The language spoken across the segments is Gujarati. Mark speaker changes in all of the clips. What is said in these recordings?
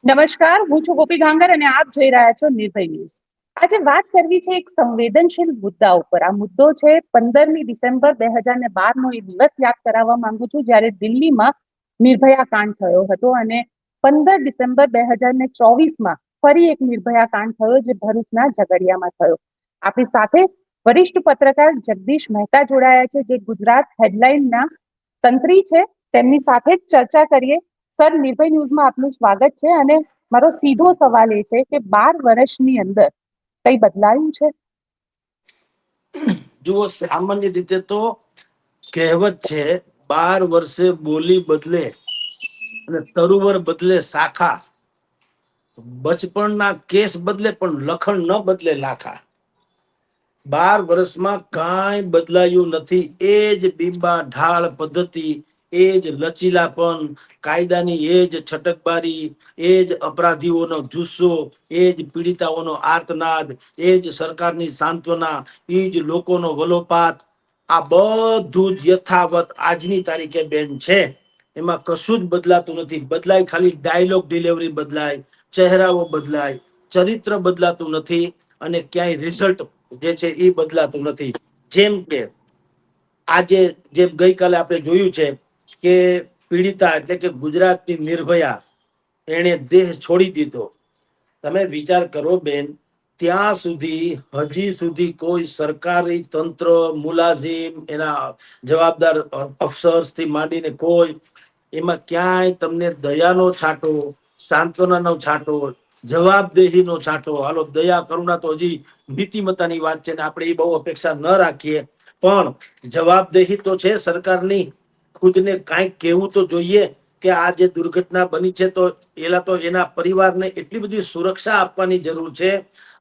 Speaker 1: નમસ્કાર, હું છું ગોપી ગાંગર અને આપ જોઈ રહ્યા છો નિર્ભય ન્યૂઝ. આજે વાત કરવી છે એક સંવેદનશીલ મુદ્દા ઉપર. આ મુદ્દો છે 15મી ડિસેમ્બર 2012 નો એ દિવસ યાદ કરાવવા માંગુ છું જ્યારે દિલ્હીમાં નિર્ભયા કાંડ થયો હતો અને 15 ડિસેમ્બર 2024માં ફરી એક નિર્ભયા કાંડ થયો જે ભરૂચના ઝઘડિયામાં થયો. આપણી સાથે વરિષ્ઠ પત્રકાર જગદીશ મહેતા જોડાયા છે જે ગુજરાત હેડલાઇનના તંત્રી છે. તેમની સાથે જ ચર્ચા કરીએ. સર, નિર્ભય ન્યૂઝમાં આપનું સ્વાગત છે અને મારો સીધો સવાલ એ છે કે 12 વર્ષની અંદર કઈ બદલાયું છે?
Speaker 2: જુઓ, સામાન્ય રીતે તો કહેવત છે 12 વર્ષે બોલી બદલે અને તરુવર બદલે શાખા, બચપણના કેસ બદલે પણ લખણ ન બદલે લાખા. 12 વર્ષમાં કાંઈ બદલાયું નથી. એ જ બીબા ઢાળ પદ્ધતિ, એ જ લચીલાપન, કાયદાની એ જ છટકબારી, એ જ અપરાધીઓનો જુસ્સો, એ જ પીડિતાઓનો આર્તનાદ, એ જ સરકારની સાંત્વના, એ જ લોકોનો વલોપાત. આ બધું જ યથાવત આજની તારીખે બેન છે. એમાં કશું જ બદલાતું નથી. બદલાય ખાલી ડાયલોગ ડિલિવરી બદલાય, ચહેરાઓ બદલાય, ચરિત્ર બદલાતું નથી અને ક્યાંય રિઝલ્ટ જે છે એ બદલાતું નથી. જેમ કે આજે જેમ ગઈકાલે આપણે જોયું છે કે પીડિતા એટલે કે ગુજરાતની નિર્ભયા એણે દેહ છોડી દીધો. તમે વિચાર કરો બેન, ત્યાં સુધી હજી સુધી કોઈ સરકારી તંત્ર, મુલાઝીમ, એના જવાબદાર અફસર્સ થી માંડીને કોઈ એમાં ક્યાંય તમને દયાનો છાંટો, સાંત્વનાનો છાંટો, જવાબદેહીનો છાંટો, હાલો દયા કરુણા તો હજી નીતિમત્તાની વાત છે ને આપણે એ બહુ અપેક્ષા ન રાખીએ, પણ જવાબદેહી તો છે સરકારની. ખુદને કાંઈક કહેવું તો જોઈએ કે આ જે દુર્ઘટના બની છે તો એલા તો એના પરિવારને એટલી બધી સુરક્ષા આપવાની જરૂર છે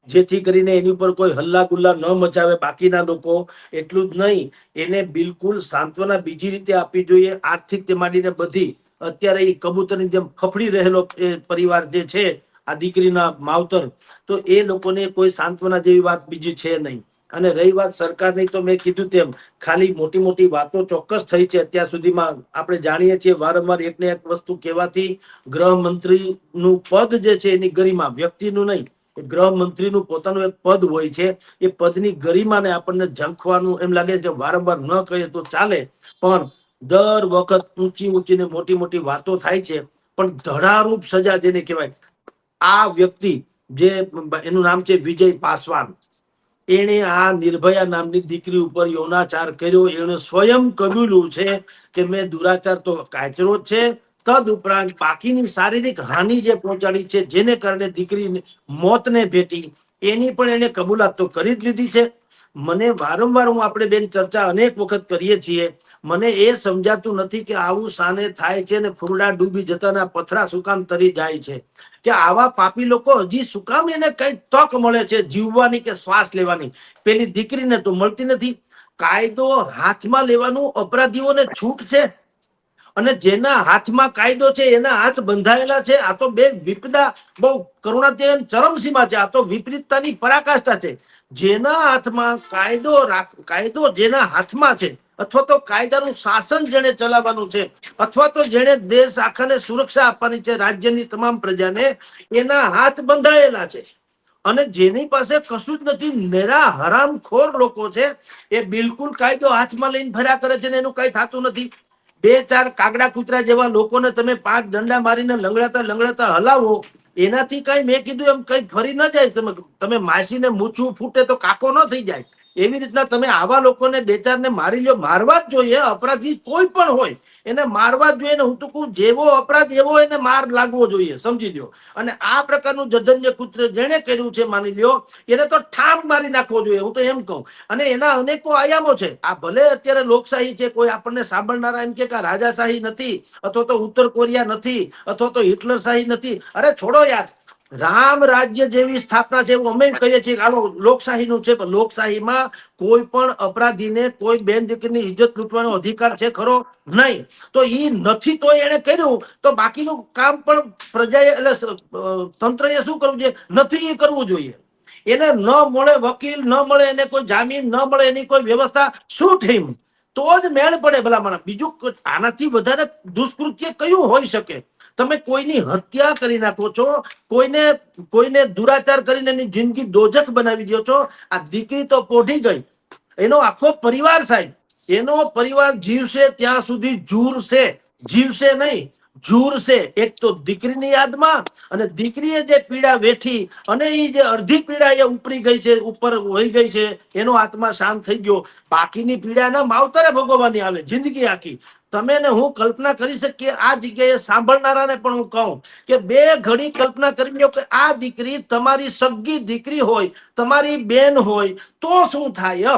Speaker 2: જેથી કરીને એની ઉપર કોઈ હલ્લા ગુલ્લા ન મચાવે બાકીના લોકો. એટલું જ નહીં, એને બિલકુલ સાંત્વના બીજી રીતે આપવી જોઈએ, આર્થિક તે માંડીને બધી. અત્યારે એ કબૂતરની જેમ ફફડી રહેલો એ પરિવાર જે છે, આ દીકરીના માવતર, તો એ લોકોને કોઈ સાંત્વના જેવી વાત બીજી છે નહીં. અને રહી વાત સરકારની, તો મેં કીધું તેમ ખાલી મોટી મોટી વાતો ચોક્કસ થઈ છે અત્યાર સુધીમાં. આપણે જાણીએ છીએ વારંવાર એકને એક વસ્તુ કહેવાથી ગૃહમંત્રી નું પદ જે છે એની ગરિમા, વ્યક્તિનું નહીં, ગૃહમંત્રીનું પોતાનું એક પદ હોય છે. એ પદની ગરિમાને આપણને ઝંખવાનું એમ લાગે છે વારંવાર ન કહીએ તો ચાલે, પણ દર વખત ઊંચી ઊંચી ને મોટી મોટી વાતો થાય છે, પણ ધડારૂપ સજા જેને કહેવાય. આ વ્યક્તિ જે એનું નામ છે વિજય પાસવાન, એણે આ નિર્ભયા નામની દીકરી ઉપર યૌનાચાર કર્યો. એણે સ્વયં કબૂલ્યું છે કે મેં દુરાચાર તો કાચરો જ છે, તદ ઉપરાંત બાકીની શારીરિક હાનિ જે પહોંચાડી છે જેને કારણે દીકરી મોતને ભેટી, એની પણ એને કબૂલાત તો કરી જ લીધી છે. મને વારંવાર હું આપણે બેન ચર્ચા અનેક વખત કરીએ છીએ, મને એ સમજાતું નથી કે આવું સાને થાય છે ને ફૂરડા ડૂબી જતાના પથરા સુકામ તરી જાય છે, કે આવા પાપી લોકો હજી સુકામ એને કઈ તક મળે છે જીવવાની કે શ્વાસ લેવાની. પેલી દીકરીને તો મળતી નથી. કાયદો હાથમાં લેવાનું અપરાધીઓને છૂટ છે અને જેના હાથમાં કાયદો છે એના હાથ બંધાયેલા છે. આ તો બે વિપદા બહુ કરુણાત્યન ચરમસીમા છે. આ તો વિપરીતતાની પરાકાષ્ઠા છે. જેના હાથમાં કાયદો જેના હાથમાં છે, અથવા તો કાયદાનું શાસન જેને ચલાવવાનું છે, અથવા તો જેને દેશ આખાને સુરક્ષા આપવાની છે રાજ્યની તમામ પ્રજાને, એના હાથ બંધાયેલા છે. અને જેની પાસે કશું જ નથી, મેરા હરામખોર લોકો છે, એ બિલકુલ કાયદો હાથમાં લઈને ફર્યા કરે છે ને એનું કઈ થતું નથી. બે ચાર કાગડા કૂતરા જેવા લોકોને તમે 5 દંડા મારીને લંગડાતા લંગડાતા હલાવો, એનાથી કઈ મેં કીધું એમ કઈ ફરી ન જાય. તમે માસીને મૂછું ફૂટે તો કાકો ન થઈ જાય, એવી રીતના તમે આવા લોકોને બે ચાર ને મારી લ્યો. મારવા જ જોઈએ. અપરાધી કોઈ પણ હોય એને મારવા જ જોઈએ. હું તો કહું જેવો અપરાધ એવો એને માર લાગવો જોઈએ, સમજી લ્યો. અને આ પ્રકારનું જધન્ય કૃત્ય જેને કર્યું છે માની લ્યો, એને તો ઠામ મારી નાખવો જોઈએ, હું તો એમ કહું. અને એના અનેકો આયામો છે. આ ભલે અત્યારે લોકશાહી છે, કોઈ આપણને સાંભળનારા એમ કે રાજાશાહી નથી, અથવા તો ઉત્તર કોરિયા નથી, અથવા તો હિટલર શાહી નથી. અરે છોડો યાર, રામ રાજ્ય જેવી સ્થાપના છે એવું અમે કહીએ છીએ. આનો લોકશાહી નું છે, પણ લોકશાહીમાં કોઈ પણ અપરાધીને કોઈ બેન દીકરીની ઇજ્જત લૂંટવાનો અધિકાર છે ખરો? નહીં. તો ઈ નથી તો એને કર્યું, તો બાકીનું કામ પણ પ્રજાએ એટલે તંત્રએ શું કરવું જોઈએ? નથી એ કરવું જોઈએ. એને ન મળે વકીલ, ન મળે એને કોઈ જામીન, ન મળે એની કોઈ વ્યવસ્થા, શું થયું? તો જ મેળ પડે ભલામણ. બીજું આનાથી વધારે દુષ્કૃત્ય કયું હોઈ શકે? તમે કોઈની હત્યા કરી નાખો છો, કોઈને દુરાચાર કરીને એની જિંદગી દોજખ બનાવી દો છો. આ દીકરી તો પોઢી ગઈ, એનો આખો પરિવાર સાહેબ, એનો પરિવાર જીવશે ત્યાં સુધી ઝૂરશે, જીવશે નહીં ઝૂરશે. એક તો દીકરીની યાદમાં, અને દીકરીએ જે પીડા વેઠી અને એ જે અડધી પીડા એ ઉપરી ગઈ છે, ઉપર વહી ગઈ છે, એનો આત્મા શાંત થઈ ગયો. બાકીની પીડા ના માવતરે ભોગવવાની આવે જિંદગી આખી. તમે ને હું કલ્પના કરી શકીએ, આ જગ્યાએ સાંભળનારાને પણ હું કહું કે 2 ઘડી કલ્પના કરી લો કે આ દીકરી તમારી સગી દીકરી હોય, તમારી બેન હોય તો શું થાય.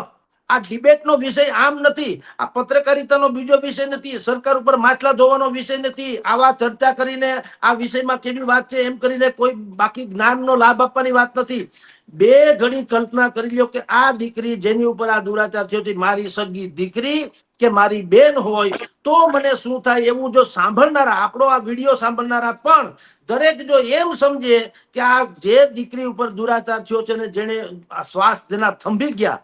Speaker 2: આ ડિબેટનો વિષય આમ નથી, આ પત્રકારિતાનો બીજો વિષય નથી, સરકાર ઉપર માછલા ધોવાનો વિષય નથી. આવા ચર્ચા કરીને આ વિષયમાં કેવી વાત છે એમ કરીને કોઈ બાકી જ્ઞાનનો લાભ આપવાની વાત નથી. 2 ઘડી કલ્પના કરી લો કે આ દીકરી જેની ઉપર આ દુરાચાર થયો છે મારી સગી દીકરી કે મારી બેન હોય તો મને શું થાય. એવું જો સાંભળનારા, આપણો આ વિડીયો સાંભળનારા પણ દરેક જો એમ સમજે કે આ જે દીકરી ઉપર દુરાચાર થયો છે ને જેને શ્વાસ જેના થંભી ગયા,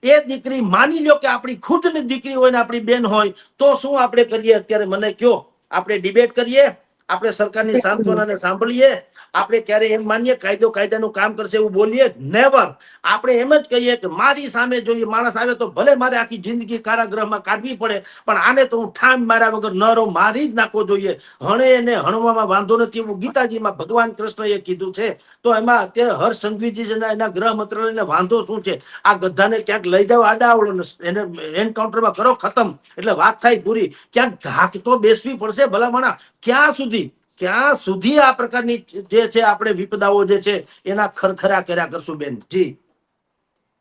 Speaker 2: એ દીકરી માની લ્યો કે આપણી ખુદની દીકરી હોય ને આપણી બેન હોય તો શું આપણે કરીએ? અત્યારે મને કયો, આપણે ડિબેટ કરીએ? આપણે સરકારની સાંત્વનાને સાંભળીએ? આપણે ક્યારે એમ માનીએ કાયદો કાયદાનું કામ કરશે એવું બોલીએ? નેવર. આપણે એમ જ કહીએ કે મારી સામે જોઈએ માણસ આવે તો ભલે મારે આખી જિંદગી કારાગૃહમાં કાઢવી પડે, પણ આને તો હું ઠામ માર્યા વગર નરો મારી જ નાખવો જોઈએ. હણે એને હણવામાં વાંધો નથી એવું ગીતાજીમાં ભગવાન કૃષ્ણએ કીધું છે. તો એમાં અત્યારે હર્ષ સંઘવીજી એના ગૃહ મંત્રાલયને વાંધો શું છે? આ ગધાને ક્યાંક લઈ જાવ આડાવડો, એને એન્કાઉન્ટરમાં કરો, ખતમ, એટલે વાત થાય પૂરી. ક્યાંક ધાક તો બેસવી પડશે ભલામણા. ક્યાં સુધી આ પ્રકારની જે છે આપણે વિપદાઓ જે છે એના ખરખરા કર્યા કરશું બેન? જી.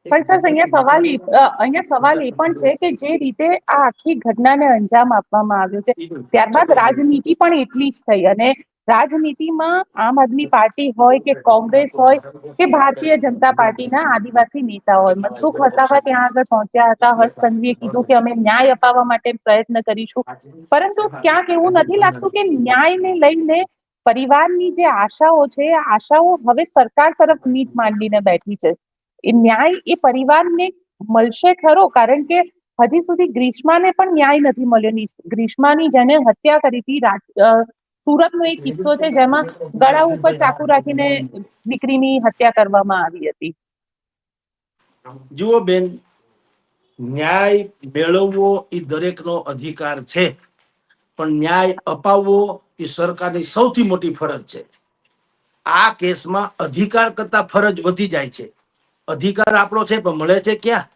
Speaker 1: પણ સર અહીંયા સવાલ એ પણ છે કે જે રીતે આ આખી ઘટનાને અંજામ આપવામાં આવ્યો છે, ત્યારબાદ રાજનીતિ પણ એટલી જ થઈ. અને રાજનીતિમાં આમ આદમી પાર્ટી હોય કે કોંગ્રેસ હોય કે ભારતીય જનતા પાર્ટીના આદિવાસી નેતા હોય, મનસુખ વસાવા ત્યાં આગળ પહોંચ્યા હતા. હર્ષ સંઘવીએ કીધું કે અમે ન્યાય અપાવવા માટે પ્રયત્ન કરીશું. પરંતુ ક્યાંક એવું નથી લાગતું કે ન્યાયને લઈને પરિવારની જે આશાઓ છે, આ આશાઓ હવે સરકાર તરફ મીટ માંડીને બેઠી છે. એ ન્યાય એ પરિવારને મળશે ખરો? કારણ કે હજી સુધી ગ્રીષ્માને પણ ન્યાય નથી મળ્યો. ગ્રીષ્માની જેને હત્યા કરી હતી, સુરતનો એક કિસ્સો છે જેમાં ગળા ઉપર ચાકુ રાખીને દીકરીની હત્યા કરવામાં આવી હતી.
Speaker 2: જુઓ બેન, ન્યાય મેળવવો એ દરેકનો અધિકાર છે, પણ ન્યાય અપાવવો એ સરકારની સૌથી મોટી ફરજ છે. આ કેસમાં અધિકાર કરતા ફરજ વધી જાય છે. અધિકાર આપણો છે પણ મળે છે ક્યાં?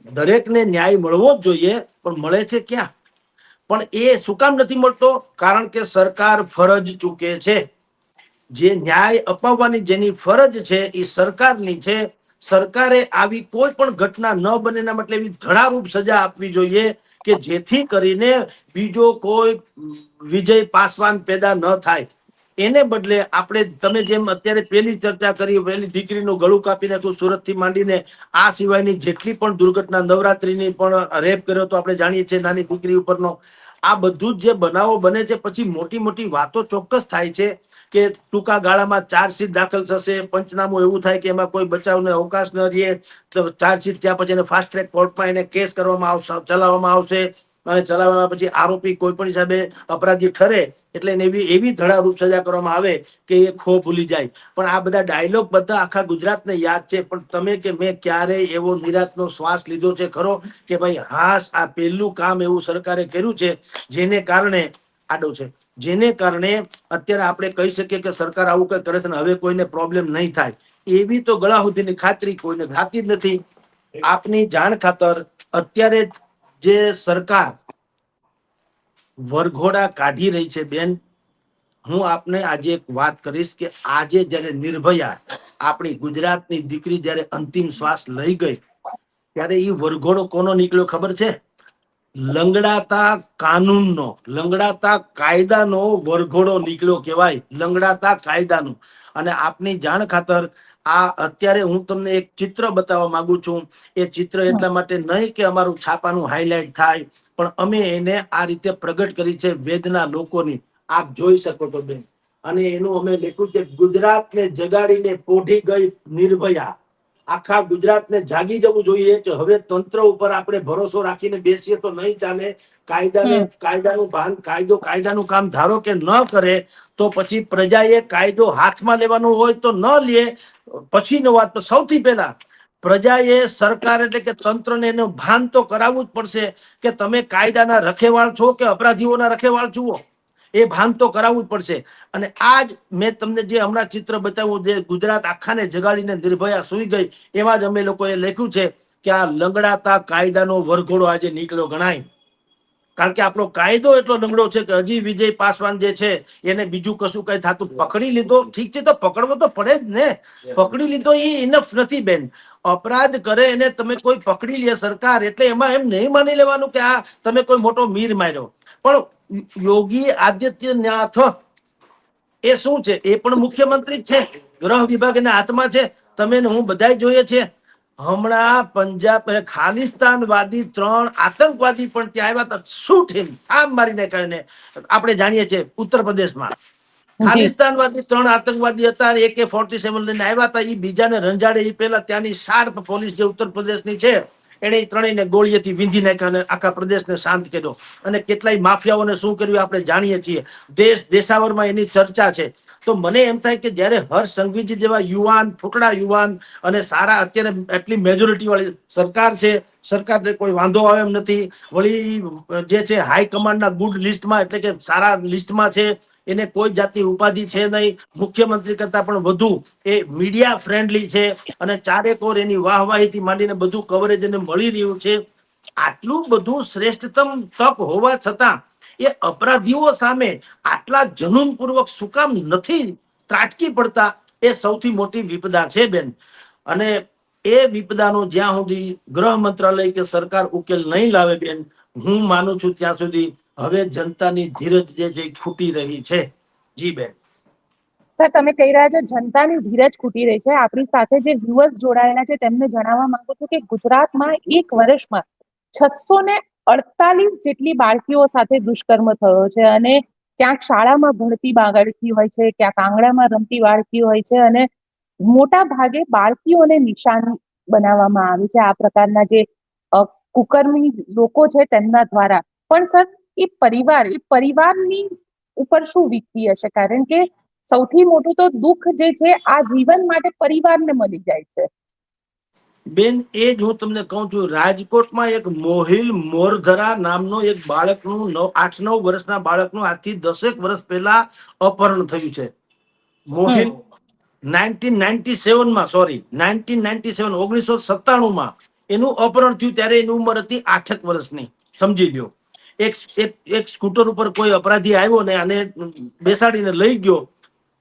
Speaker 2: દરેકને ન્યાય મળવો જ જોઈએ પણ મળે છે ક્યાં? પણ એ શું કામ નથી મળતો? કારણ કે સરકાર ફરજ ચૂકે છે. જે ન્યાય અપાવવાની જેની ફરજ છે એ સરકારની છે. સરકારે આવી કોઈ પણ ઘટના ન બને એના માટે એવી ધડારૂપ સજા આપવી જોઈએ કે જેથી કરીને બીજો કોઈ વિજય પાસવાન પેદા ન થાય. એને બદલે આપણે, તમે જેમ અત્યારે પેલી ચર્ચા કરી, પેલી દીકરીનું ગળું કાપી નાખ્યું સુરત થી માંડીને આ સિવાયની જેટલી પણ દુર્ઘટના, નવરાત્રીની પણ રેપ કર્યો તો આપણે જાણીએ છીએ નાની દીકરી ઉપરનો, આ બધું જ જે બનાવો બને છે પછી મોટી મોટી વાતો ચોક્કસ થાય છે કે ટૂંકા ગાળામાં ચાર્જશીટ દાખલ થશે, પંચનામું એવું થાય કે એમાં કોઈ બચાવને અવકાશ ન રહે, ચાર્જશીટ ત્યાં પછી એને ફાસ્ટ ટ્રેક કોર્ટમાં એને કેસ કરવામાં આવશે, ચલાવવામાં આવશે, અને ચલાવવા પછી આરોપી કોઈ પણ હિસાબે અપરાધી ઠરે એટલે એને એવી ધડારૂપ સજા કરવામાં આવે કે એ ખો ભૂલી જાય. પણ આ બધા ડાયલોગ બધા આખા ગુજરાતને યાદ છે, પણ તમે કે મેં ક્યારેય એવો નિરાશનો શ્વાસ લીધો છે ખરો કે ભાઈ હાશ આ પહેલું કામ એવું સરકારે કર્યું છે જેને કારણે આડો છે, જેને કારણે અત્યારે આપણે કહી શકીએ કે સરકાર આવું કઈ કરે છે ને હવે કોઈને પ્રોબ્લેમ નહીં થાય? એવી તો ગળા સુધીની ખાતરી કોઈને થતી જ નથી. આપની જાણ ખાતર અત્યારે જે સરકાર વરઘોડા કાઢી રહી છે બેન, હું આપને આજે એક વાત કરીશ કે આજે જયારે નિર્ભયા આપણી ગુજરાતની દીકરી જયારે અંતિમ શ્વાસ લઈ ગઈ ત્યારે એ વરઘોડો કોનો નીકળ્યો ખબર છે? લંગડાતા કાનૂનનો, લંગડાતા કાયદાનો વરઘોડો નીકળ્યો કહેવાય, લંગડાતા કાયદાનો. અને આપની જાણ ખાતર આ અત્યારે હું તમને એક ચિત્ર બતાવવા માંગુ છું. એ ચિત્ર એટલા માટે નહીં કે અમારું છાપાનું હાઈલાઈટ થાય, પણ અમે એને આ રીતે પ્રગટ કરી છે વેદના લોકોની. આપ જોઈ શકો છો બેન. અને એનું અમે લખ્યું છે ગુજરાતને જગાડીને પોઢી ગઈ નિર્ભયા. આખા ગુજરાતને જાગી જવું જોઈએ કે હવે તંત્ર ઉપર આપણે ભરોસો રાખીને બેસીએ તો નહીં ચાલે. કાયદાનું કામ ધારો કે ન કરે તો પછી પ્રજાએ કાયદો હાથમાં લેવાનો હોય તો ન લે. પછીનો વાત તો સૌથી પહેલા પ્રજાએ સરકાર એટલે કે તંત્રને એનું ભાન તો કરાવવું જ પડશે કે તમે કાયદાના રખેવાળ છો કે અપરાધીઓના રખેવાળ છો. એ ભાન તો કરાવવું જ પડશે. અને આજ મેં તમને જે હમણાં ચિત્ર બતાવ્યું, જે ગુજરાત આખાને જગાડીને નિર્ભયા સુઈ ગઈ, એમાં જ અમે લોકોએ લખ્યું છે કે આ લંગડાતા કાયદાનો વરઘોડો આજે નીકળ્યો ગણાય. કારણ કે આપણો કાયદો એટલો લંગડો છે કે હજી વિજય પાસવાન જે છે એને બીજું કશું કઈ થતું. પકડી લીધો ઠીક છે, તો પકડવો તો પડે જ ને. પકડી લીધો એ ઇનફ નથી બેન. અપરાધ કરે એને તમે કોઈ પકડી લે સરકાર, એટલે એમાં એમ નહીં માની લેવાનું કે આ તમે કોઈ મોટો મીર માર્યો. પણ યોગી આદિત્યનાથ એ શું છે? એ પણ મુખ્યમંત્રી જ છે, ગૃહ વિભાગ એના હાથમાં છે. તમે હું બધા જોઈએ છે. હમણાં પંજાબ ખાલિસ્તાનવાદી 3 આતંકવાદી પણ ત્યાં આવ્યા હતા. શું ઠીમ આમ મારીને કહીને આપણે જાણીએ છીએ ઉત્તર પ્રદેશમાં
Speaker 1: જી
Speaker 2: ખાલિસ્તાનવાદી 3 આતંકવાદી હતા. AK-47 લઈને આવ્યા હતા. એ બીજાને રંજાડે એ પહેલા ત્યાંની શાર્પ પોલીસ જે ઉત્તર પ્રદેશની છે એને ત્રણેયને ગોળીએથી વીંધી નાખ્યા અને આખા પ્રદેશને શાંત કર્યો. અને કેટલાય માફિયાઓને શું કર્યું આપણે જાણીએ છીએ. દેશ દેશાવરમાં એની ચર્ચા છે. તો મને એમ થાય કે જયારે હર્ષ સંઘવીજી જેવા યુવાન, ફૂટડા યુવાન અને સારા, અત્યારે એટલી મેજોરિટી વાળી સરકાર છે, સરકારને કોઈ વાંધો આવે એમ નથી. વળી જે છે હાઈકમાન્ડના ગુડ લિસ્ટમાં, એટલે કે સારા લિસ્ટમાં છે. એને કોઈ જાતની ઉપાધિ છે નહીં. મુખ્યમંત્રી કરતા પણ વધુ એ મીડિયા ફ્રેન્ડલી છે અને ચારેકોર એની વાહવાહીથી માંડીને બધું કવરેજ એને મળી રહ્યું છે. આટલું બધું શ્રેષ્ઠતમ તક હોવા છતાં એ અપરાધીઓ સામે આટલા જનૂનપૂર્વક શું કામ નથી ત્રાટકી પડતા? એ સૌથી મોટી વિપદા છે બેન. અને એ વિપદાનો જ્યાં સુધી ગૃહ મંત્રાલય કે સરકાર ઉકેલ નહીં લાવે બેન, હું માનું છું ત્યાં સુધી હવે જનતાની ધીરજ જે છે ખૂટી રહી છે. જી બેન.
Speaker 1: સર, તમે કહી રહ્યા છો જનતાની ધીરજ ખૂટી રહી છે. આપણી સાથે જે વ્યુઅર્સ જોડાયેલા છે તેમને જણાવવા માંગુ છું કે ગુજરાતમાં એક વર્ષમાં 648 જેટલી બાળકીઓ સાથે દુષ્કર્મ થયો છે. અને ક્યાંક શાળામાં ભણતી બાળકી હોય છે, ક્યાંક આંગણામાં રમતી બાળકી હોય છે, અને મોટા ભાગે બાળકીઓને નિશાન બનાવવામાં આવે છે આ પ્રકારના જે કુકર્મી લોકો છે તેમના દ્વારા. પણ સર, એ પરિવારની ઉપર શું વીતતી હશે? કારણ કે સૌથી મોટું તો દુઃખ જે છે આ જીવન માટે પરિવારને મળી જાય છે.
Speaker 2: બેન, એ જ હું તમને કહું છું. રાજકોટમાં એક મોહિલ મોરધરા નામનો એક બાળકનું 8-9 વર્ષના બાળકનું આજથી 10 વર્ષ પહેલા અપહરણ થયું છે. મોહિલ 1997 એનું અપહરણ થયું. ત્યારે એની ઉંમર હતી 8 વર્ષની. સમજી લ્યો. એક સ્કૂટર ઉપર કોઈ અપરાધી આવ્યો ને અને બેસાડીને લઈ ગયો.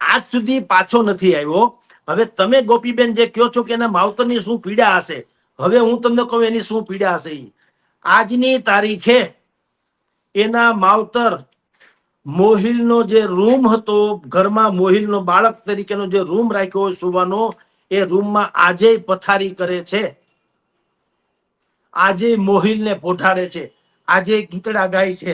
Speaker 2: આજ સુધી પાછો નથી આવ્યો. હવે તમે ગોપીબેન જે કહો છો કે એના માવતરની શું પીડા હશે, હવે હું તમને કહું એની શું પીડા હશે. આજની તારીખે એના માવતર મોહિલનો જે રૂમ હતો ઘરમાં, મોહિલનો બાળક તરીકેનો જે રૂમ રાખ્યો હોય સુવાનો, એ રૂમમાં આજે પથારી કરે છે. આજે મોહિલને પોઢાડે છે. આજે ગીતડા ગાય છે.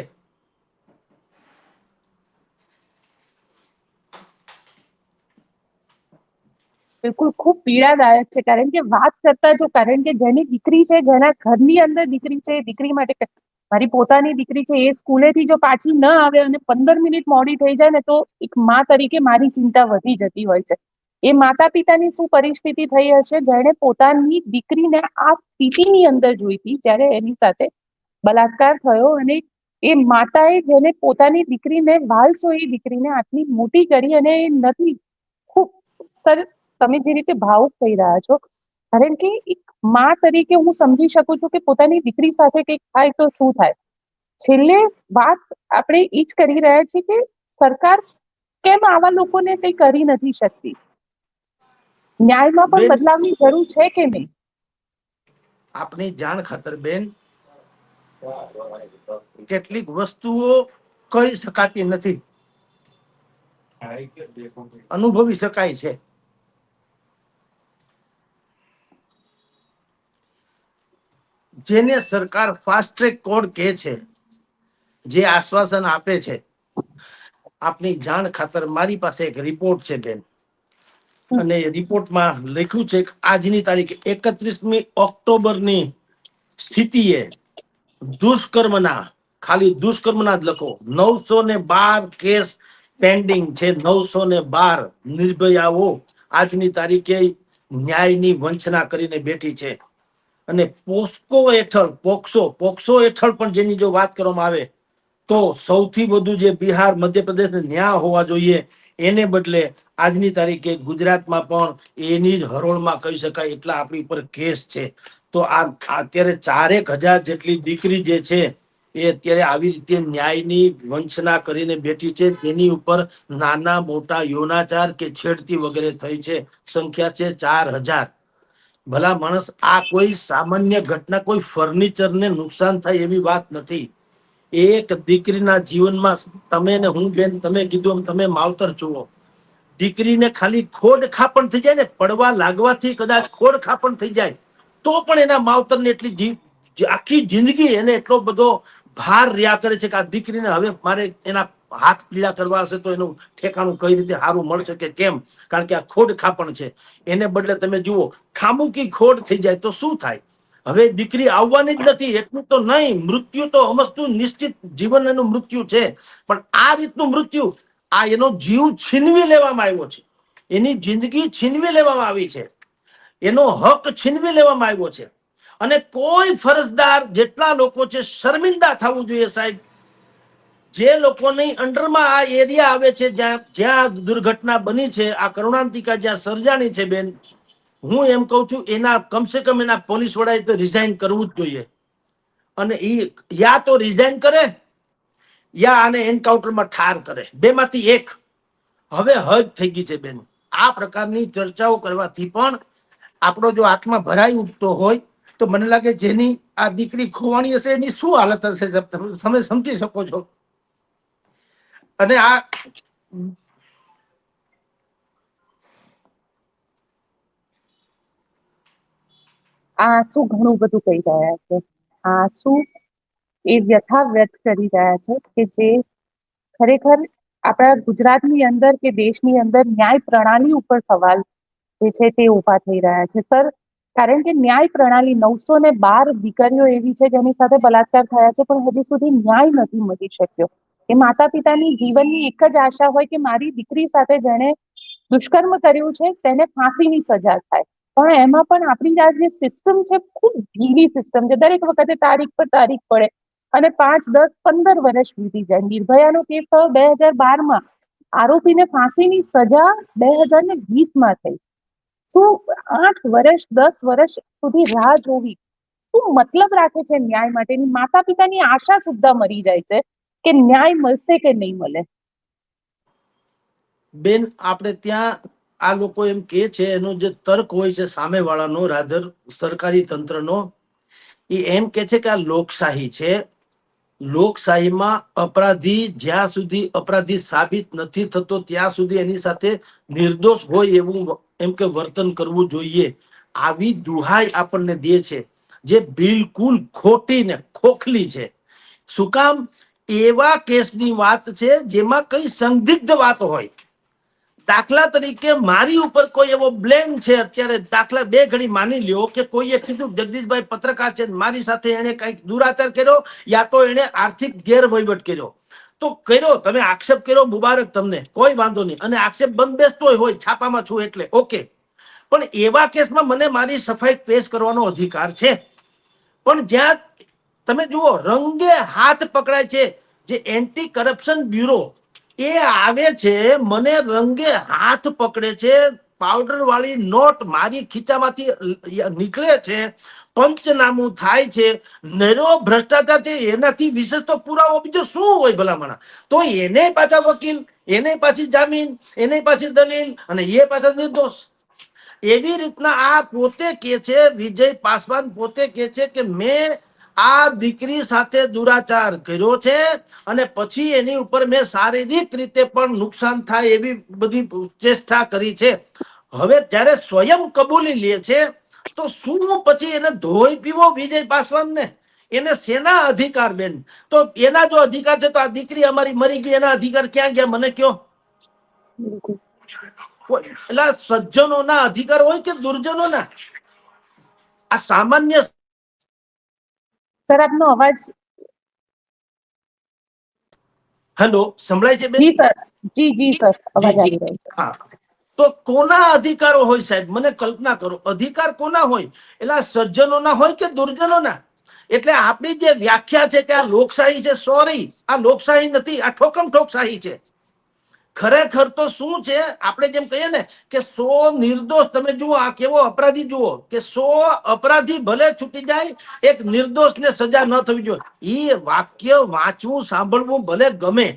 Speaker 1: બિલકુલ ખૂબ પીડાદાયક છે. કારણ કે વાત કરતા જો, કારણ કે જેની દીકરી છે, જેના ઘરની અંદર દીકરી છે, એ દીકરી માટે, મારી પોતાની દીકરી છે, એ સ્કૂલેથી જો પાછી ન આવે અને 15 મિનિટ મોડી થઈ જાય ને, તો એક મા તરીકે મારી ચિંતા વધી જતી હોય છે. એ માતા પિતાની શું પરિસ્થિતિ થઈ હશે જેણે પોતાની દીકરીને આ સ્થિતિની અંદર જોઈ હતી જ્યારે એની સાથે બલાત્કાર થયો. અને એ માતાએ જેને પોતાની દીકરીને વાલસોઈ દીકરીને આટલી મોટી કરી, અને એ નથી ખૂબ સર, તમે જે રીતે ભાવુક થઈ રહ્યા છો, કારણ કે એક માં તરીકે હું સમજી શકું છું કે પોતાની દીકરી સાથે કંઈક થાય તો શું થાય. છેલ્લે વાત આપણે એ જ કરી રહ્યા છીએ કે સરકાર કેમ આવા લોકોને કંઈ કરી નથી શકતી? ન્યાયમાં પણ
Speaker 2: બેન,
Speaker 1: બદલાવની જરૂર છે કે નહીં?
Speaker 2: આપની જાણ ખાતર બેન, કેટલીક વસ્તુઓ કહી શકાતી નથી, અનુભવી શકાય છે. જેને સરકાર ફાસ્ટ ટ્રેક કોર્ટ કહે છે, જે આશ્વાસન આપે છે, આપની જાણ ખાતર મારી પાસે એક રિપોર્ટ છે બેન. અને રિપોર્ટમાં લખ્યું છે કે આજની તારીખે 31મી ઓક્ટોબરની સ્થિતિએ દુષ્કર્મના, ખાલી દુષ્કર્મના જ લખો, 912 કેસ પેન્ડિંગ છે. 912 નિર્ભયાઓ આજની તારીખે ન્યાયની વંચના કરીને બેઠી છે. અને પોસ્કો હેઠળ, પોક્સો હેઠળ પણ જેની જો વાત કરવામાં આવે તો સૌથી વધુ જે બિહાર, મધ્યપ્રદેશ ન્યાય હોવા જોઈએ, એને બદલે આજની તારીખે ગુજરાતમાં પણ એની જ હરોળમાં કહી શકાય એટલા આપણી ઉપર કેસ છે. તો આ અત્યારે 4000 જેટલી દીકરી જે છે એ અત્યારે આવી રીતે ન્યાયની વંચના કરીને બેઠી છે. તેની ઉપર નાના મોટા યૌનાચાર કે છેડતી વગેરે થઈ છે. સંખ્યા છે 4000. ભલા માણસ, આ કોઈ સામાન્ય ઘટના, કોઈ ફર્નિચરને નુકસાન થાય એવી વાત નથી. એક દીકરીના જીવનમાં, તમે ને હું બેન, તમે કીધું એમ, તમે માવતર જુઓ, દીકરીને ખાલી ખોડ ખાપણ થઈ જાય ને, પડવા લાગવાથી કદાચ ખોડ ખાપણ થઈ જાય તો પણ એના માવતરને એટલી આખી જિંદગી એને એટલો બધો ભાર રહ્યા કરે છે કે આ દીકરીને હવે મારે એના હાથ પીળા કરવા હશે તો એનું ઠેકાણું કઈ રીતે સારું મળશે કે કેમ, કારણ કે આ ખોડ ખાપણ છે. એને બદલે તમે જુઓ, ખામુકી ખોડ થઈ જાય તો શું થાય? હવે દીકરી આવવાની જ નથી એટલું તો નહીં, મૃત્યુ તો સમજતું નિશ્ચિત જીવન એનું મૃત્યુ છે, પણ આ રીતનું મૃત્યુ, આ એનો જીવ છીનવી લેવામાં આવ્યો છે, એની જિંદગી છીનવી લેવામાં આવી છે, એનો હક છીનવી લેવામાં આવ્યો છે. અને કોઈ ફરજદાર, જેટલા લોકો છે, શર્મિંદા થવું જોઈએ સાહેબ. જે લોકોની અંડરમાં આ એરિયા આવે છે, જ્યાં દુર્ઘટના બની છે, આ કરુણાંતિકા જ્યાં સર્જાણી છે બેન, હું એમ કઉ છું એના કમસે કમ એના પોલીસ વડાએ તો રિઝાઇન કરવું જ જોઈએ. અને એ યા તો રિઝાઇન કરે યા આને એન્કાઉન્ટરમાં ઠાર કરે, બેમાંથી એક. હવે હદ થઈ ગઈ છે બેન. આ પ્રકારની ચર્ચાઓ કરવાથી પણ આપણો જો આત્મા ભરાઈ ઉઠતો હોય તો મને લાગે જેની આ દીકરી ખોવાણી હશે એની શું હાલત હશે, તમે સમજી શકો છો. અને આ
Speaker 1: શું ઘણું બધું કહી રહ્યા છે. શું એ વ્યથા વ્યક્ત કરી રહ્યા છે કે જે ખરેખર આપણા ગુજરાતની અંદર કે દેશની અંદર ન્યાય પ્રણાલી ઉપર સવાલ જે છે તે ઉભા થઈ રહ્યા છે. સર, કારણ કે ન્યાય પ્રણાલી 912 દીકરીઓ એવી છે જેની સાથે બલાત્કાર થયા છે પણ હજી સુધી ન્યાય નથી મળી શક્યો. એ માતા પિતાની જીવનની એક જ આશા હોય કે મારી દીકરી સાથે જેણે દુષ્કર્મ કર્યું છે તેને ફાંસીની સજા થાય. પણ એમાં પણ આપણી આ જે સિસ્ટમ છે ખૂબ ઢીલી સિસ્ટમ છે. દરેક વખતે તારીખ પર તારીખ પડે અને 5, 10, 15 વર્ષ વીતી જાય. નિર્ભયાનો કેસ થયો 2012માં, આરોપીને ફાંસીની સજા 2020માં થઈ. શું 8 વર્ષ, 10 વર્ષ સુધી રાહ જોવી શું મતલબ રાખે છે ન્યાય માટેની? માતા પિતાની આશા સુદ્ધા મરી જાય છે કે ન્યાય મળશે કે નહીં મળે.
Speaker 2: બેન, આપણે ત્યાં આ લોકો એમ કે છે, એનો જે તર્ક હોય છે સામેવાળાનો, રાધર સરકારી તંત્રનો, એ એમ કે છે કે આ લોકશાહી છે. લોકશાહીમાં અપરાધી જ્યાં સુધી અપરાધી સાબિત નથી થતો ત્યાં સુધી એની સાથે નિર્દોષ હોય એવું એમ કે વર્તન કરવું જોઈએ. આવી દુહાઈ આપણને દે છે, જે બિલકુલ ખોટી ને ખોખલી છે. શું કામ? એવા કેસની વાત છે જેમાં કઈ સંદિગ્ધ વાત હોય. દાખલા તરીકે મારી ઉપર કોઈ એવો બ્લેમ છે અત્યારે, દાખલા બે ઘડી માની લ્યો કે કોઈએ કીધું જગદીશભાઈ પત્રકાર છે, મારી સાથે એને કઈક દુરાચાર કર્યો યા તો એને આર્થિક ગેરવહીવટ કર્યો, તો કર્યો, તમે આક્ષેપ કર્યો, મુબારક તમને, કોઈ વાંધો નહીં, અને આક્ષેપ બંધબેસતો હોય, છાપામાં છું એટલે ઓકે. પણ એવા કેસમાં મને મારી સફાઈ પેશ કરવાનો અધિકાર છે. પણ જ્યાં તમે જુઓ રંગે હાથ પકડાય છે, જે એન્ટી કરપ્શન બ્યુરો એ આવે છે, મને રંગે હાથ પકડે છે, પાવડર વાળી નોટ મારી ખીચામાંથી નીકળે છે, પંચનામું થાય છે, નરો ભ્રષ્ટાચાર છે, એનાથી વિશેષ તો પુરાવો બીજો શું હોય ભલામણા? તો એને પાછા વકીલ, એને પાછી જામીન, એને પાછી દલીલ, અને એ પાછા નિર્દોષ. એવી રીતના આ પોતે કે છે, વિજય પાસવાન પોતે કે છે કે મેં આ દીકરી સાથે દુરાચાર કર્યો છે અને પછી એની ઉપર મેં શારીરિક રીતે પણ નુકસાન થાય એવી બધી ચેષ્ટા કરી છે. હવે જ્યારે સ્વયં કબૂલી લે છે તો શું પછી એને ધોઈ પીવો વિજય પાસવાન ને? એને શેના અધિકાર બેન? તો એના જો અધિકાર છે તો આ દીકરી અમારી મરી ગઈ, એના અધિકાર ક્યાં ગયા મને કયો? એટલે સજ્જનોના અધિકાર હોય કે દુર્જનોના? આ સામાન્ય.
Speaker 1: સર આપનો અવાજ.
Speaker 2: હેલો, સંભળાય છે બેન?
Speaker 1: જી સર. જી સર,
Speaker 2: જી
Speaker 1: અવાજ
Speaker 2: જી.
Speaker 1: આવી રહ્યો છે.
Speaker 2: હા, તો કોના અધિકારો હોય સાહેબ? મને કલ્પના કરો, અધિકાર કોના હોય? એટલે સજ્જનોના હોય કે દુર્જનોના? એટલે આપણી જે વ્યાખ્યા છે કે આ લોકશાહી છે, સોરી, આ લોકશાહી નથી, આ ઠોકમ ઠોકશાહી છે. ખરેખર તો શું છે, આપણે જેમ કહીએ ને કે 100 નિર્દોષ, તમે જુઓ આ કેવો અપરાધી, જુઓ કે 100 અપરાધી ભલે છૂટી જાય, એક નિર્દોષને સજા ન થવી જોઈએ. એ વાક્ય વાંચવું, સાંભળવું ભલે ગમે,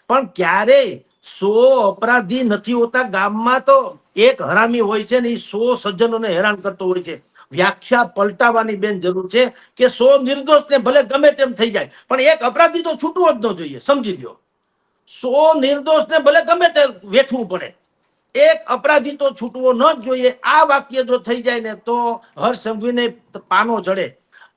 Speaker 2: પણ ક્યારેય 100 અપરાધી નથી હોતા. ગામમાં તો એક હરામી હોય છે ને એ 100 સજ્જનોને હેરાન કરતો હોય છે. વ્યાખ્યા પલટાવવાની બેન જરૂર છે કે 100 નિર્દોષ ને ભલે ગમે તેમ થઈ જાય, પણ એક અપરાધી તો છૂટવો જ ન જોઈએ. સમજી લો, 100 નિર્દોષ ને ભલે ગમે તે વેઠવું પડે, એક અપરાધી તો છૂટવો ન જ જોઈએ. આ વાક્ય જો થઈ જાય ને તો હર્ષ સંઘવીને પાનો ચડે.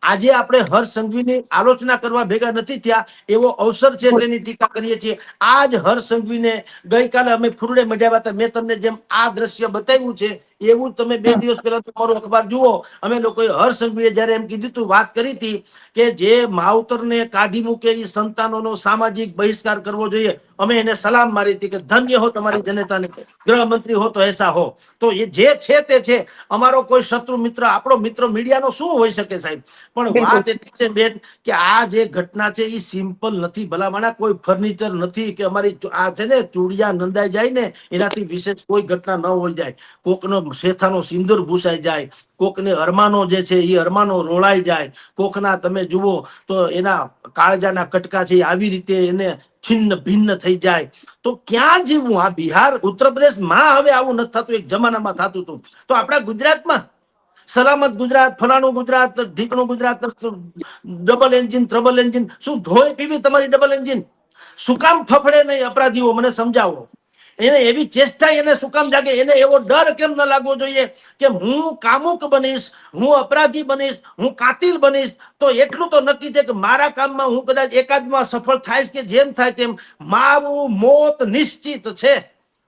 Speaker 2: આજે આપણે હર્ષ સંઘવીની આલોચના કરવા ભેગા નથી થયા, એવો અવસર છે એટલે એની ટીકા કરીએ છીએ. આજ હર્ષ સંઘવીને ગઈકાલે અમે ફૂરડે મઢ્યા હતા. મેં તમને જેમ આ દ્રશ્ય બતાવ્યું છે એવું તમે 2 દિવસ પહેલા તમારું અખબાર જુઓ. અમે લોકોએ હર્ષ સંઘવીએ જયારે એમ કીધું તું, વાત કરી હતી કે જે માવતરને કાઢી મૂકે એ સંતાનોનો સામાજિક બહિષ્કાર કરવો જોઈએ. અમે એને સલામ મારી હતી કે ધન્ય હો તમારી જનતાને, ગૃહમંત્રી હો તો એસા હો. તો એ જે છે તે છે. અમારો કોઈ શત્રુ મિત્ર, આપણો મિત્ર મીડિયાનો શું હોઈ શકે સાહેબ? પણ
Speaker 1: બિલકુલ.
Speaker 2: વાત એટલી છે બેન કે આ જે ઘટના છે એ સિમ્પલ નથી. ભલામણા કોઈ ફર્નિચર નથી કે અમારી આ છે ને ચૂડિયા નંદાઈ જાય ને એનાથી વિશેષ કોઈ ઘટના ન હોય જાય. કોકનો શેથાનો સિંદૂર ભૂસાઈ જાય, કોકને અરમાનો જે છે એ અરમાનો રોળાઈ જાય, કોકના તમે જુઓ તો એના કાળજાના કટકા છે આવી રીતે એને છિન્ન ભિન્ન થઈ જાય. તો ક્યાં જીવવું? આ બિહાર, ઉત્તર પ્રદેશમાં હવે આવું નથી થતું, એક જમાનામાં થતું હતું. તો આપણા ગુજરાતમાં સલામત ગુજરાત, ફલાણું ગુજરાત, ઢીકણું ગુજરાત, ડબલ એન્જિન, ટ્રબલ એન્જિન, શું ધોઈ પીવી તમારી ડબલ એન્જિન? શું કામ ફફડે નહીં અપરાધીઓ? મને સમજાવો. એને એવી ચેષ્ટા એને શું કામ જાગે? એને એવો ડર કેમ ન લાગવો જોઈએ કે હું કામુક બનીશ, હું અપરાધી બનીશ, હું કાતિલ બનીશ, તો એટલું તો નક્કી છે કે મારા કામમાં હું કદાચ એકાદમાં સફળ થાઈશ કે જેમ થાય તેમ, મારું મોત નિશ્ચિત છે,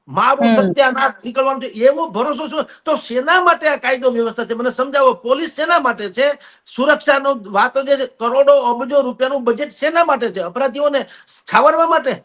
Speaker 2: મારું સત્યાનાશ નીકળવાનું છે, એવો ભરોસો શું? તો શેના માટે આ કાયદો વ્યવસ્થા છે? મને સમજાવો. પોલીસ શેના માટે છે? સુરક્ષાનો વાતો જે છે, કરોડો અબજો રૂપિયાનું બજેટ શેના માટે છે? અપરાધીઓને છાવરવા માટે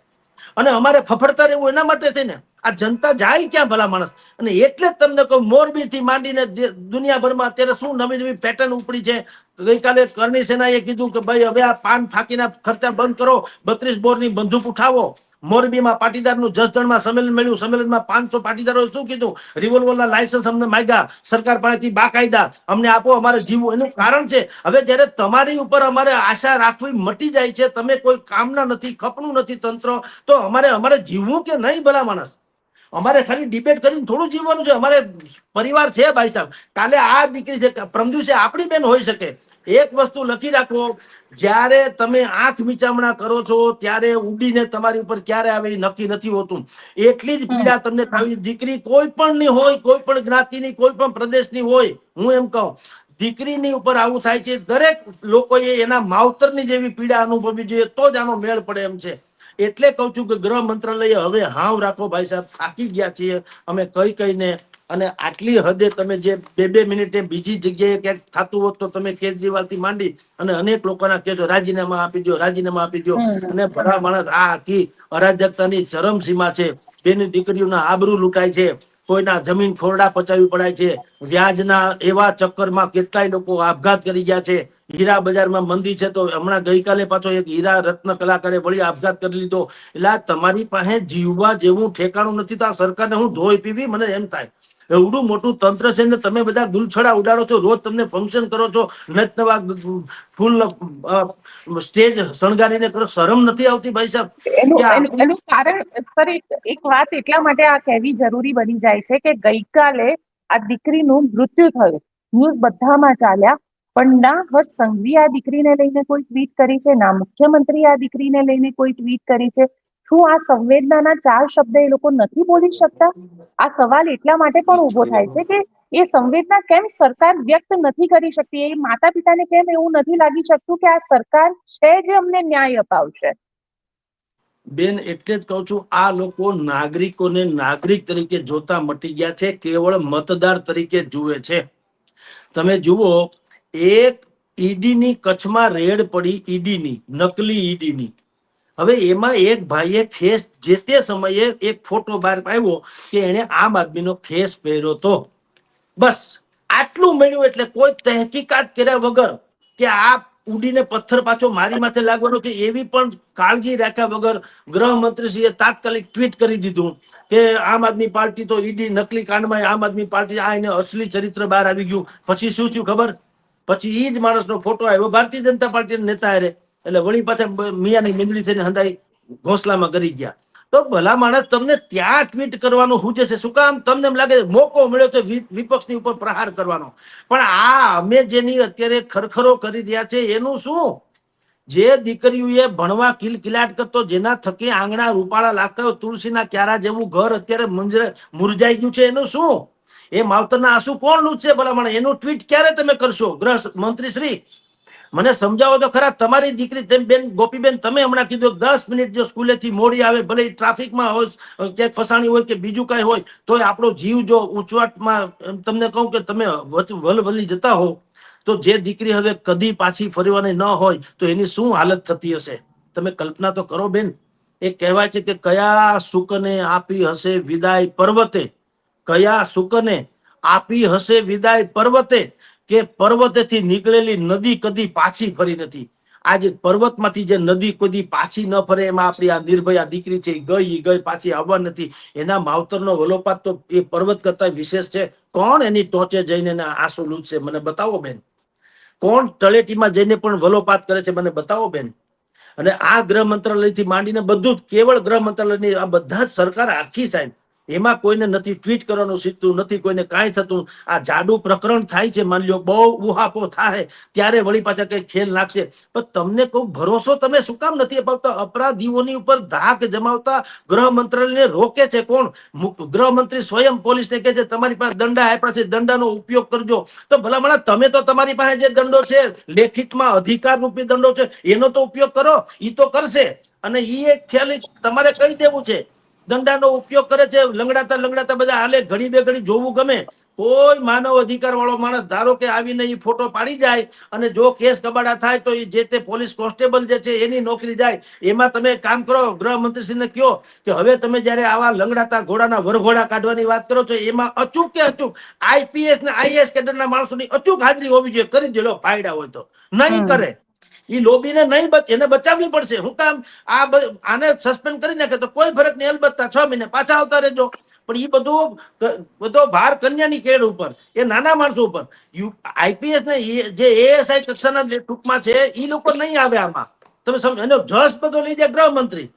Speaker 2: અને અમારે ફફડતા રહેવું એના માટે થઈને? આ જનતા જાય ક્યાં ભલા માણસ? અને એટલે જ તમને કહું, મોરબી થી માંડીને દુનિયાભરમાં અત્યારે શું નવી નવી પેટર્ન ઉપડી છે. ગઈકાલે કરણી સેનાએ કીધું કે ભાઈ હવે આ પાન ફાંકીના ખર્ચા બંધ કરો, 32 બોરની બંદૂક ઉઠાવો. મોરબીમાં પાટીદારનું જસદણમાં સંમેલન મળ્યું, સંમેલનમાં 500 પાટીદારોએ શું કીધું? રિવોલ્વરના લાયસન્સ અમને માંગ્યા, સરકાર પાસેથી બાકાયદા અમને આપો, અમારે જીવવું. એનું કારણ છે હવે જ્યારે તમારી ઉપર અમારે આશા રાખવી મટી જાય છે, તમે કોઈ કામના નથી, ખપનું નથી તંત્ર, તો અમારે જીવવું કે નહીં ભલા માણસ? અમારે ખાલી ડિબેટ કરીને થોડું જીવવાનું છે. અમારે પરિવાર છે ભાઈ સાહેબ. કાલે આ દીકરી છે, પરમ દિવસે આપણી બેન હોઈ શકે. એક વસ્તુ લખી રાખો, જ્યારે તમે આંખ મીચામણા કરો છો ત્યારે ઉડીને તમારી ઉપર ક્યારે આવે એ નક્કી નથી હોતું. એટલી જ પીડા તમને થવી. દીકરી કોઈ પણ ની હોય, કોઈ પણ જ્ઞાતિની, કોઈ પણ પ્રદેશની હોય, હું એમ કહું, દીકરીની ઉપર આવું થાય છે. દરેક લોકોએ એના માવતરની જેવી પીડા અનુભવવી જોઈએ, તો જ આનો મેળ પડે એમ છે. એટલે કઉ છું કે ગૃહ મંત્રાલય હવે હાવ રાખો ભાઈ સાહેબ, થાકી ગયા છીએ અમે કહીને. અને આટલી હદે તમે જે 2 મિનિટે બીજી જગ્યાએ ક્યાંક થતું હોત તો તમે કેજરીવાલ થી માંડી અને અનેક લોકોના કહેજો રાજીનામા આપી દો, રાજીનામા આપી દો. અને ભલા માણસ, આ આખી અરાજકતાની ચરમસીમા છે. બેની દીકરીઓના આબરૂ લૂંટાય છે, કોઈના જમીન ખોરડા પચાવી પડાય છે, વ્યાજના એવા ચક્કરમાં કેટલાય લોકો આપઘાત કરી ગયા છે. હીરા બજારમાં મંદી છે, તો હમણાં ગઈકાલે પાછો એક હીરા રત્ન કલાકારે વળી આપઘાત કરી લીધો. એટલે તમારી પાસે જીવવા જેવું ઠેકાણું નથી, તો આ સરકારને હું ધોઈ પીવી? મને એમ થાય. એવડું મોટું તંત્ર છે ને તમે બધા ગુલછડા ઉડાડો છો, રોજ તમને ફંક્શન કરો છો, નવા ફૂલ સ્ટેજ શણગારીને કરો. શરમ નથી આવતી ભાઈ સાહેબ?
Speaker 1: એનું
Speaker 2: કે
Speaker 1: એનું એનું કારણ સર, એક વાત એટલા માટે આ કહેવી જરૂરી બની જાય છે કે ગઈકાલે આ દીકરીનું મૃત્યુ થયું, ન્યૂઝ બધામાં ચાલ્યા, પણ ના હર્ષ સંઘવી આ દીકરીને લઈને કોઈ ટ્વીટ કરી છે, ના મુખ્યમંત્રી આ દીકરીને લઈને કોઈ ટ્વીટ કરી છે. શું આ સંવેદનાના 4 શબ્દ એ લોકો નથી બોલી શકતા? આ સવાલ એટલા માટે પણ ઉભો થાય છે કે એ સંવેદના કેમ સરકાર વ્યક્ત નથી કરી શકતી? એ માતા પિતાને કેમ એવું નથી લાગી શકતું કે આ સરકાર છે જે અમને ન્યાય અપાવશે?
Speaker 2: બેન એટલે જ કહું છું, આ લોકો નાગરિકોને નાગરિક તરીકે જોતા મટી ગયા છે, કેવળ મતદાર તરીકે જુએ છે. તમે જુઓ, એક ઈડી ની કચ્છમાં રેડ પડી, ઈડી ની નકલી ઈડી ની. હવે એમાં એક ભાઈએ ફેસ, જે તે સમયે એક ફોટો બહાર આવ્યો કે એને આમ આદમીનો ફેસ પહેર્યો તો, બસ આટલું મળ્યું. એટલે કોઈ તહેકીકાત કર્યા વગર કે આ ઉડીને પથ્થર પાછો મારી માથે લાગવાનો કે એવી પણ કાળજી રાખ્યા વગર ગૃહમંત્રીશ્રીએ તાત્કાલિક ટ્વીટ કરી દીધું કે આમ આદમી પાર્ટી તો ઈડી નકલી કાંડમાં આમ આદમી પાર્ટી, આ એને અસલી ચરિત્ર બહાર આવી ગયું. પછી શું થયું ખબર? પછી ઈ જ માણસનો ફોટો આવ્યો ભારતીય જનતા પાર્ટીના નેતા હારે, એટલે વળી પાછા મિયાની મીંદડી થઈને હંધાઈ ઘોંસલામાં કરી ગયા. તો ભલા માણસ, તમને ત્યાં ટ્વીટ કરવાનું શું છે? શું કામ? તમને એમ લાગે મોકો મળ્યો છે વિપક્ષની ઉપર પ્રહાર કરવાનો. પણ આ અમે જેની અત્યારે ખરખરો કરી રહ્યા છે એનું શું? જે દીકરીઓએ ભણવા કિલકિલાટ કરતો, જેના થકી આંગણા રૂપાળા લાગતા હોય, તુલસીના ક્યારા જેવું ઘર અત્યારે મુરઝાઈ ગયું છે, એનું શું? એ માવતરના આંસુ કોણ લૂછશે ભલા માણસ? એનું ટ્વીટ ક્યારે તમે કરશો ગૃહ મંત્રી શ્રી? મને સમજાવો તો ખરા. તમારી દીકરી તેમ બેન ગોપીબેન, તમે હમણાં કીધું 10 મિનિટ જો સ્કૂલેથી મોડી આવે, ભલે ટ્રાફિકમાં હોય, ક્યાંક ફસાણી હોય કે બીજું કઈ હોય, તોય આપણો જીવ જો ઉંચવાટમાં, તમને કહું કે તમે વલવલી જતા હો, તો જે દીકરી હવે કદી પાછી ફરવાની ન હોય તો એની શું હાલત થતી હશે? તમે કલ્પના તો કરો બેન. એ કહેવાય છે કે કયા સુકને આપી હશે વિદાય પર્વતે, કયા સુકને આપી હશે વિદાય પર્વતે, કે પર્વતેથી નીકળેલી નદી કદી પાછી ફરી નથી. આજે પર્વતમાંથી જે નદી કદી પાછી ન ફરે, એમાં આપણી આ નિર્ભયા દીકરી છે, ગઈ પાછી આવવા નથી. એના માવતરનો વલોપાત તો એ પર્વત કરતા વિશેષ છે. કોણ એની ટોચે જઈને આંસુ લૂછશે? મને બતાવો બેન. કોણ તળેટીમાં જઈને પણ વલોપાત કરે છે? મને બતાવો બેન. અને આ ગૃહ મંત્રાલયથી માંડીને બધું જ, કેવળ ગૃહ મંત્રાલયની આ બધા જ સરકાર આખી, સાહેબ, એમાં કોઈને નથી ટ્વીટ કરવાનું શીખતું, નથી કોઈને કાંઈ થતું. આ જાડુ પ્રકરણ થાય છે, માની લો બહુ ઉહાપો થાય ત્યારે વળી પાછા કઈ ખેલ નાખશે. પણ તમને કોઈ ભરોસો તમે શું કામ નથી અપાવતા? અપરાધીઓની ઉપર ધાક જમાવતા ગૃહ મંત્રાલયને રોકે છે કોણ? ગૃહમંત્રી સ્વયં પોલીસને કહે છે તમારી પાસે દંડા આપ્યા છે, દંડાનો ઉપયોગ કરજો. તો ભલા તમે તો તમારી પાસે જે દંડો છે, લેખિતમાં અધિકાર રૂપી દંડો છે, એનો તો ઉપયોગ કરો. ઈ તો કરશે. અને ઈ એક ખ્યાલ તમારે કહી દેવું છે. દંડાનો ઉપયોગ કરે છે, લંગડાતા લંગડાતા બધા હાલે, ઘડી બે ઘડી જોવું ગમે. કોઈ માનવ અધિકાર વાળો માણસ ધારો કે આવીને ઈ ફોટો પાડી જાય, અને જો કેસ કબાડા થાય તો એ જે તે પોલીસ કોન્સ્ટેબલ જે છે એની નોકરી જાય. એમાં તમે કામ કરો, ગૃહમંત્રીશ્રીને કહો કે હવે તમે જયારે આવા લંગડાતા ઘોડાના વરઘોડા કાઢવાની વાત કરો છો, એમાં અચૂક કે અચૂક આઈપીએસ ને આઈએસ કેડરના માણસોની અચૂક હાજરી હોવી જોઈએ. કરી દે લો, ફાયડા હોય તો. નહીં કરે, એ લોબીને નહીં એને બચાવવી પડશે. હું કામ? આને સસ્પેન્ડ કરી નાખે તો કોઈ ફરક નહીં, અલબત્ત 6 મહિને પાછા આવતા રહેજો. પણ એ બધો ભાર કન્યાની કેળ ઉપર, એ નાના માણસો ઉપર. આઈપીએસ ને જે એએસઆઈ કક્ષાના ટૂંકમાં છે, એ લોકો નહીં આવે આમાં. તમે સમજો, એનો જસ બધો લઈ જાય ગૃહમંત્રી.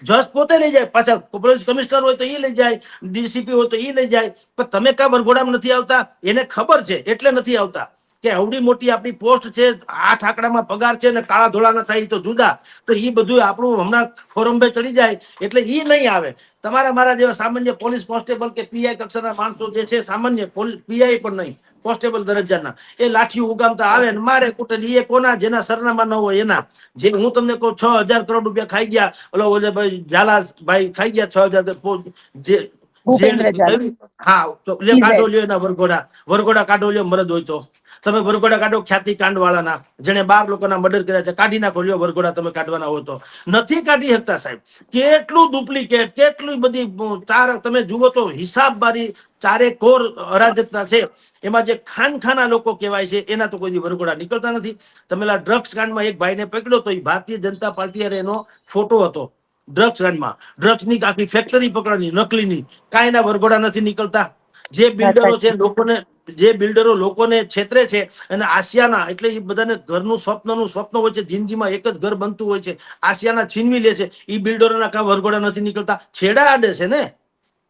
Speaker 2: જજ પોતે લઈ જાય, પાછા પોલીસ કમિશનર હોય તો એ લઈ જાય, ડીસીપી હોય તો એ લઈ જાય. પણ તમે કા વરઘોડામાં નથી આવતા? એને ખબર છે એટલે નથી આવતા કે આવડી મોટી આપણી પોસ્ટ છે, 8 આંકડામાં પગાર છે, ને કાળા ધોળાના થાય તો જુદા. તો એ બધું આપણું હમણાં ફોરંબે ચડી જાય એટલે એ નહીં આવે. તમારા મારા જેવા સામાન્ય પોલીસ કોન્સ્ટેબલ કે પીઆઈ કક્ષાના માણસો જે છે, સામાન્ય પોલીસ પીઆઈ પણ નહીં, કોન્સ્ટેબલ દરજ્જાના, એ લાઠીઓ ઉગામતા આવે ને મારે કુટે. એ કોના? જેના સરનામા ન હોય એના. જે હું તમને કહું, 6,000 કરોડ રૂપિયા ખાઈ ગયા ઓલે ભાઈ ઝાલા ભાઈ, ખાઈ ગયા 6,000.
Speaker 1: ભૂપેન્દ્ર ઝાલા,
Speaker 2: હા, તો કાઢો લ્યો એના વરઘોડા કાઢો લ્યો. મરદ હોય તો તમે વરઘોડા કાઢો, ખ્યાતિ કાંડ વાળાના, જેને 12 લોકોના મર્ડર કર્યા છે, કાઢી નાખો લ્યો વરઘોડા. તમે કાઢવાના હોય તો નથી કાઢી શકતા સાહેબ. કેટલું ડુપ્લિકેટ, કેટલી બધી તમે જુઓ તો હિસાબ બારી ચારે કોર અરાજકતા છે. એમાં જે ખાનખાના લોકો કહેવાય છે, એના તો કોઈ વરઘોડા નીકળતા નથી. તમે ડ્રગ્સ કાંડમાં એક ભાઈને પકડ્યો તો, એ ભારતીય જનતા પાર્ટી એનો ફોટો હતો. ડ્રગ્સ કાંડમાં ડ્રગ્સની આખી ફેક્ટરી પકડવાની નકલીની, કાંઈ એના વરઘોડા નથી નીકળતા. જે બિલ્ડરો છે, લોકોને છેતરે છે, અને આસિયાના, એટલે એ બધાને ઘરનું સ્વપ્ન હોય છે, જિંદગીમાં એક જ ઘર બનતું હોય છે, આસિયાના છીનવી લે છે. એ બિલ્ડરોના કા વરઘોડા નથી નીકળતા. છેડા આડે છે ને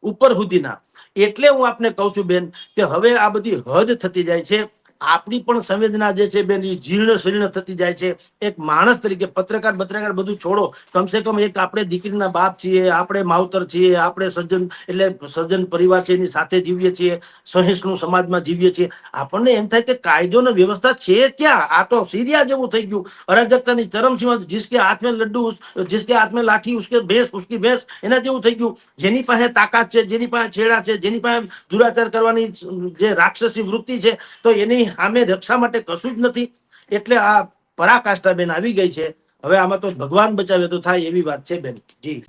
Speaker 2: ઉપર સુધીના. એટલે હું આપને કહું છું બેન, કે હવે આ બધી હદ થતી જાય છે. આપણી પણ સંવેદના જે છે બેન એ જીર્ણ શીર્ણ થતી જાય છે. એક માણસ તરીકે પત્રકાર બધું છોડો, કમસે કમ એક આપણે દીકરીના બાપ છીએ, આપણે માવતર છીએ, આપણે સજ્જન એટલે સજ્જન પરિવાર છે એની સાથે જીવીએ છીએ, સહિષ્ણુ સમાજમાં જીવીએ છીએ. આપણને એમ થાય કે કાયદો ને વ્યવસ્થા છે ક્યાં? આ તો સીરિયા જેવું થઈ ગયું, અરાજકતાની ચરમસીમા. જિસકે હાથ में લડ્ડુ, જિસકે હાથ में લાઠી, ઉસકે ભેંસ, ઉસકી ભેંસ, એના જેવું થઈ ગયું. જેની પાસે તાકાત છે, જેની પાસે છેડા છે, જેની પાસે દુરાચાર કરવાની જે રાક્ષસી વૃત્તિ છે, તો એની સામે રક્ષા માટે કશું જ નથી. એટલે આ પરાકાષ્ઠા બેન આવી ગઈ છે. હવે આમાં તો ભગવાન બચાવે તો થાય એવી વાત છે બેન. જી.